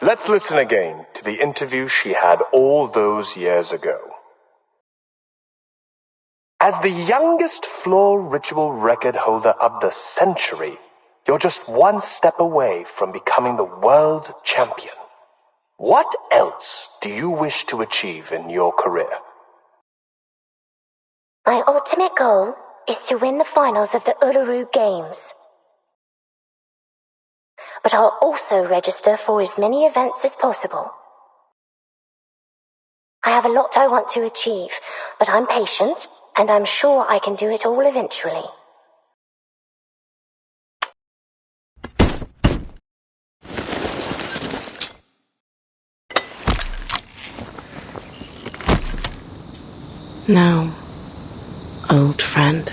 Let's listen again to the interview she had all those years ago. As the youngest floor ritual record holder of the century, you're just one step away from becoming the world champion. What else do you wish to achieve in your career? My ultimate goal is to win the finals of the Uluru Games. But I'll also register for as many events as possible. I have a lot I want to achieve, but I'm patient, and I'm sure I can do it all eventually. Now, old friend.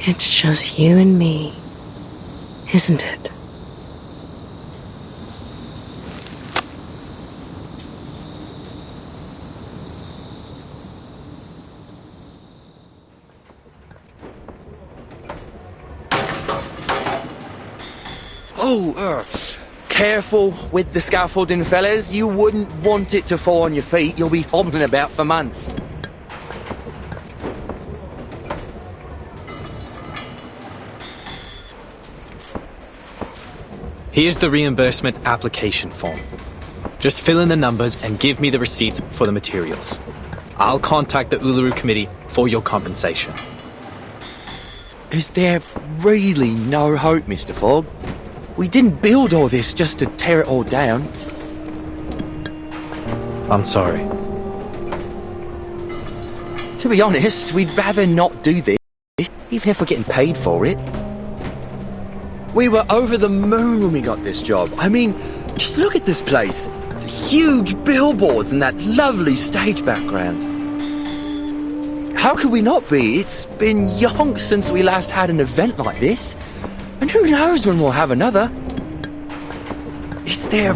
It's just you and me, isn't it? Careful with the scaffolding, fellas. You wouldn't want it to fall on your feet. You'll be hobbling about for months. Here's the reimbursement application form. Just fill in the numbers and give me the receipts for the materials. I'll contact the Uluru committee for your compensation. Is there really no hope, Mr. Fogg? We didn't build all this just to tear it all down. I'm sorry. To be honest, we'd rather not do this, even if we're getting paid for it. We were over the moon when we got this job. I mean, just look at this place. The huge billboards and that lovely stage background. How could we not be? It's been yonks since we last had an event like this. And who knows when we'll have another? Is there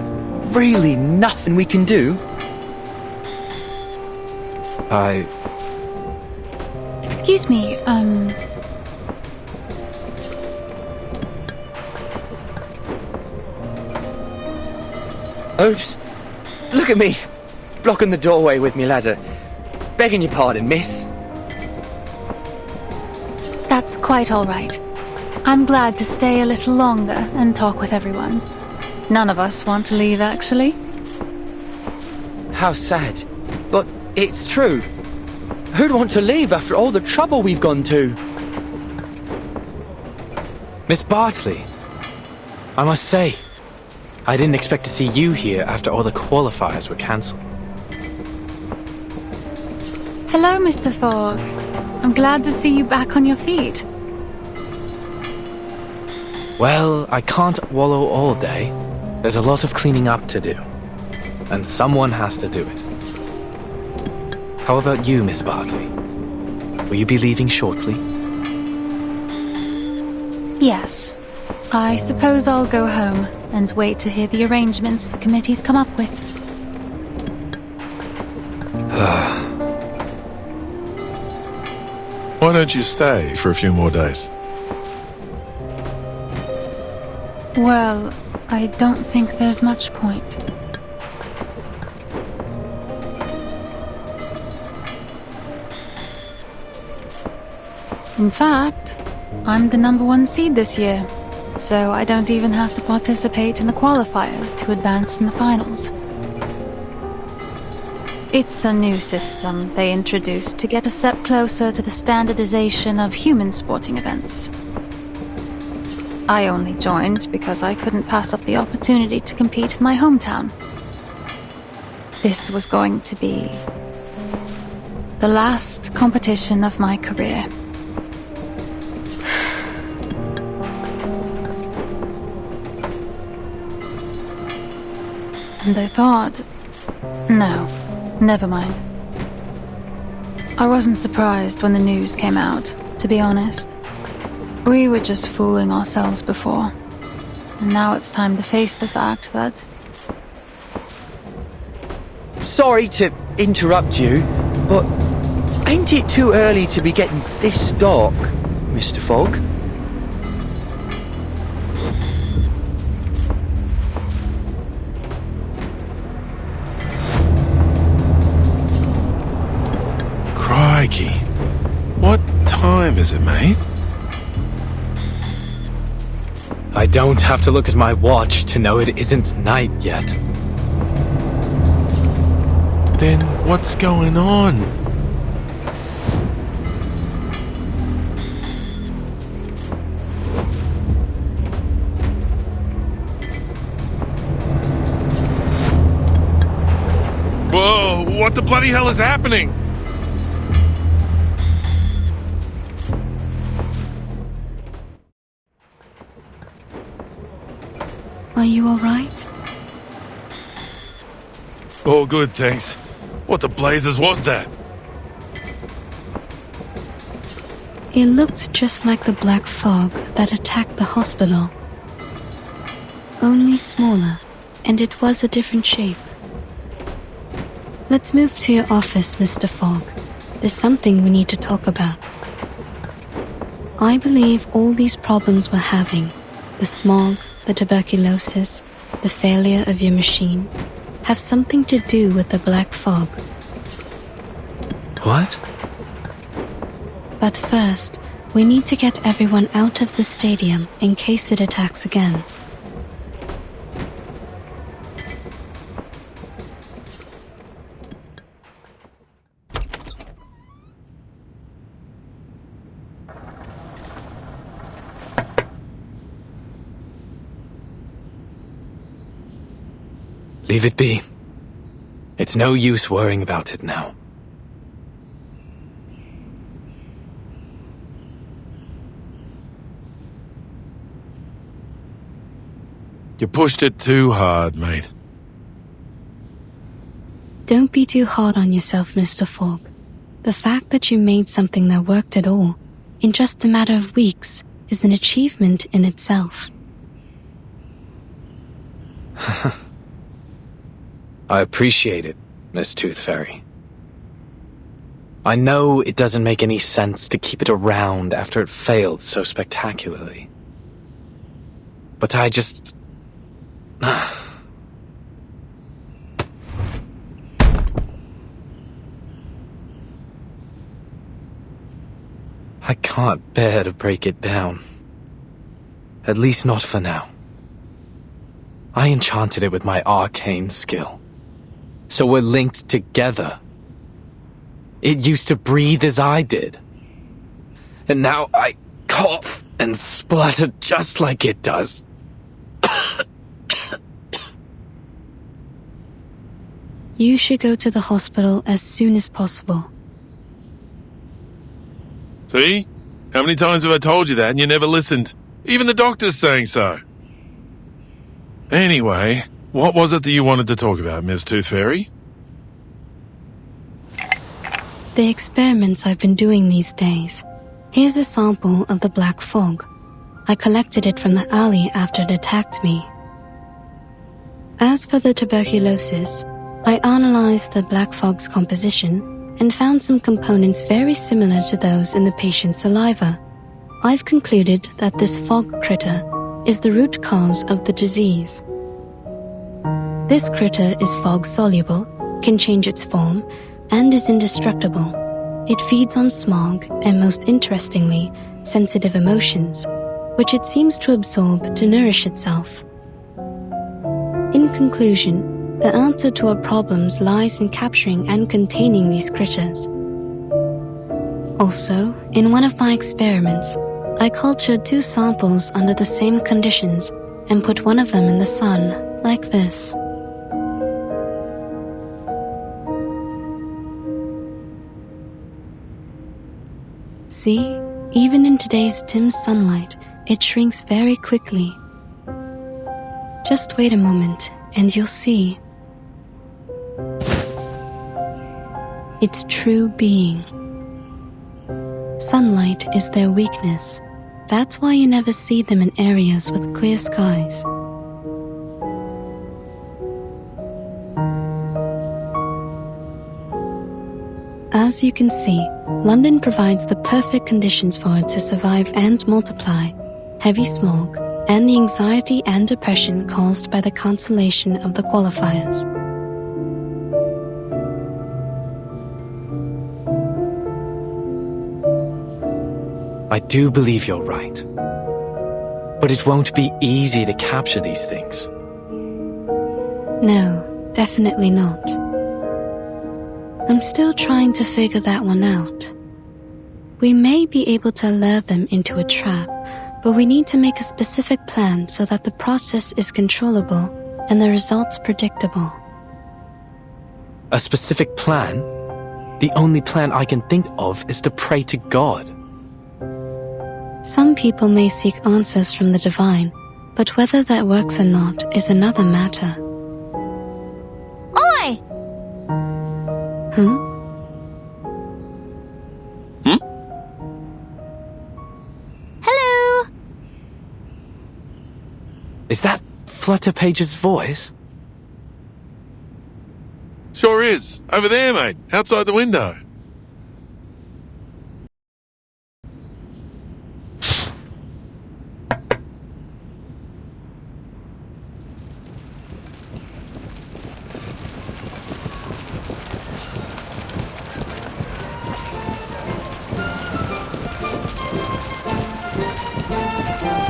really nothing we can do? Excuse me, Oops. Look at me, blocking the doorway with me ladder. Begging your pardon, miss. That's quite all right. I'm glad to stay a little longer and talk with everyone. None of us want to leave, actually. How sad. But it's true. Who'd want to leave after all the trouble we've gone to? Miss Bartley, I must say, I didn't expect to see you here after all the qualifiers were cancelled. Hello, Mr. Fogg. I'm glad to see you back on your feet. Well, I can't wallow all day. There's a lot of cleaning up to do. And someone has to do it. How about you, Miss Bartley? Will you be leaving shortly? Yes. I suppose I'll go home and wait to hear the arrangements the committee's come up with. Why don't you stay for a few more days? Well, I don't think there's much point. In fact, I'm the #1 seed this year, so I don't even have to participate in the qualifiers to advance in the finals. It's a new system they introduced to get a step closer to the standardization of human sporting events. I only joined because I couldn't pass up the opportunity to compete in my hometown. This was going to be the last competition of my career. And I thought, no, never mind. I wasn't surprised when the news came out, to be honest. We were just fooling ourselves before. And now it's time to face the fact that... Sorry to interrupt you, but Ain't it too early to be getting this dark, Mr. Fogg? Crikey. What time is it, mate? I don't have to look at my watch to know it isn't night yet. Then what's going on? Whoa, what the bloody hell is happening? Are you alright? All good, thanks. What the blazes was that? It looked just like the black fog that attacked the hospital. Only smaller, and it was a different shape. Let's move to your office, Mr. Fogg. There's something we need to talk about. I believe all these problems we're having, the smog, the tuberculosis, the failure of your machine, have something to do with the black fog. What? But first, we need to get everyone out of the stadium in case it attacks again. Leave it be. It's no use worrying about it now. You pushed it too hard, mate. Don't be too hard on yourself, Mr. Fogg. The fact that you made something that worked at all, in just a matter of weeks, is an achievement in itself. I appreciate it, Miss Tooth Fairy. I know it doesn't make any sense to keep it around after it failed so spectacularly. But I just... I can't bear to break it down. At least not for now. I enchanted it with my arcane skill. So we're linked together. It used to breathe as I did. And now I cough and splutter just like it does. You should go to the hospital as soon as possible. See? How many times have I told you that and you never listened? Even the doctor's saying so. Anyway, what was it that you wanted to talk about, Miss Tooth Fairy? The experiments I've been doing these days. Here's a sample of the black fog. I collected it from the alley after it attacked me. As for the tuberculosis, I analyzed the black fog's composition and found some components very similar to those in the patient's saliva. I've concluded that this fog critter is the root cause of the disease. This critter is fog-soluble, can change its form, and is indestructible. It feeds on smog and, most interestingly, sensitive emotions, which it seems to absorb to nourish itself. In conclusion, the answer to our problems lies in capturing and containing these critters. Also, in one of my experiments, I cultured 2 samples under the same conditions and put one of them in the sun, like this. See, even in today's dim sunlight, it shrinks very quickly. Just wait a moment and you'll see. Its true being. Sunlight is their weakness. That's why you never see them in areas with clear skies. As you can see, London provides the perfect conditions for it to survive and multiply. Heavy smog, and the anxiety and depression caused by the cancellation of the qualifiers. I do believe you're right. But it won't be easy to capture these things. No, definitely not. I'm still trying to figure that one out. We may be able to lure them into a trap, but we need to make a specific plan so that the process is controllable and the results predictable. A specific plan? The only plan I can think of is to pray to God. Some people may seek answers from the divine, but whether that works or not is another matter. Oi! Hmm? Hello! Is that Flutterpage's voice? Sure is. Over there, mate. Outside the window.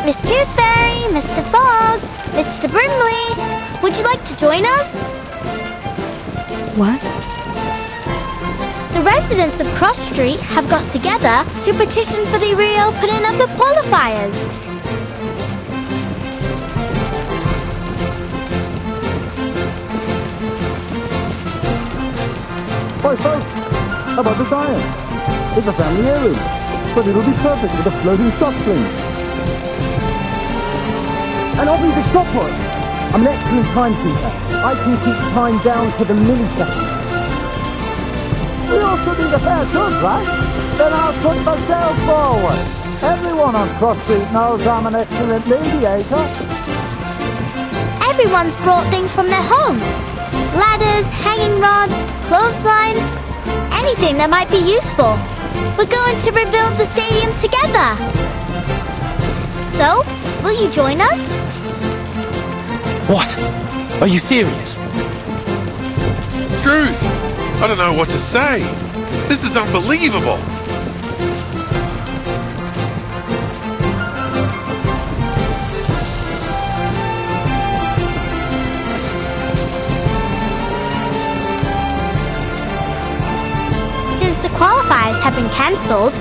Miss Tooth Fairy, Mr. Fogg, Mr. Brimley, would you like to join us? What? The residents of Cross Street have got together to petition for the reopening of the qualifiers. Hi folks, how about the science? It's a family heirloom, but it'll be perfect with a floating shot fling. And obviously the stopwatch. I'm an excellent timekeeper. I can keep time down to the millisecond. We also need a pair of shoes, right? Then I'll put myself forward. Everyone on Cross Street knows I'm an excellent mediator. Everyone's brought things from their homes. Ladders, hanging rods, clotheslines, anything that might be useful. We're going to rebuild the stadium together. So, will you join us? What? Are you serious? Struth! I don't know what to say. This is unbelievable. Since the qualifiers have been cancelled,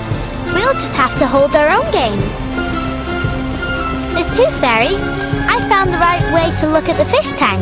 we'll just have to hold our own games. Miss Tooth Fairy, I found the right way to look at the fish tank.